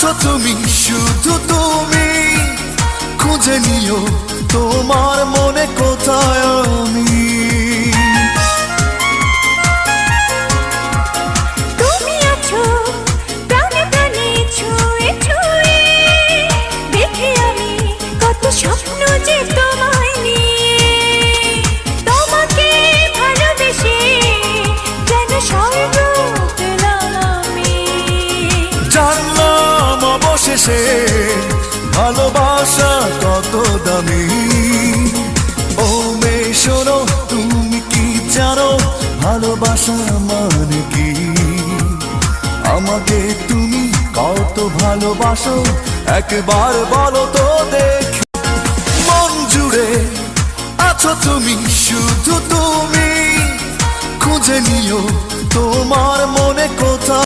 আছো তুমি, শুধু তুমি খুঁজে নিও তোমার মনে কোথায় আমি। তুমি আছো প্রাণে প্রাণে ছুঁয়ে ছুঁয়ে, দেখে আমি কত স্বপ্ন যে তোমায় নিয়ে। তোমাকে ভালোবেসে যেন স্বর্গ পেলাম আমি। জানলাম অবশেষে ভালোবাসা কত দামি। ও মেয়ে শোনো, তুমি কি জানো ভালোবাসা মানে কি? আমাকে তুমি কত ভালোবাসো একবার বলো তো দেখি। মন জুড়ে আছো তুমি, শুধু তুমি খুঁজে নিও তোমার মনে কোথায়।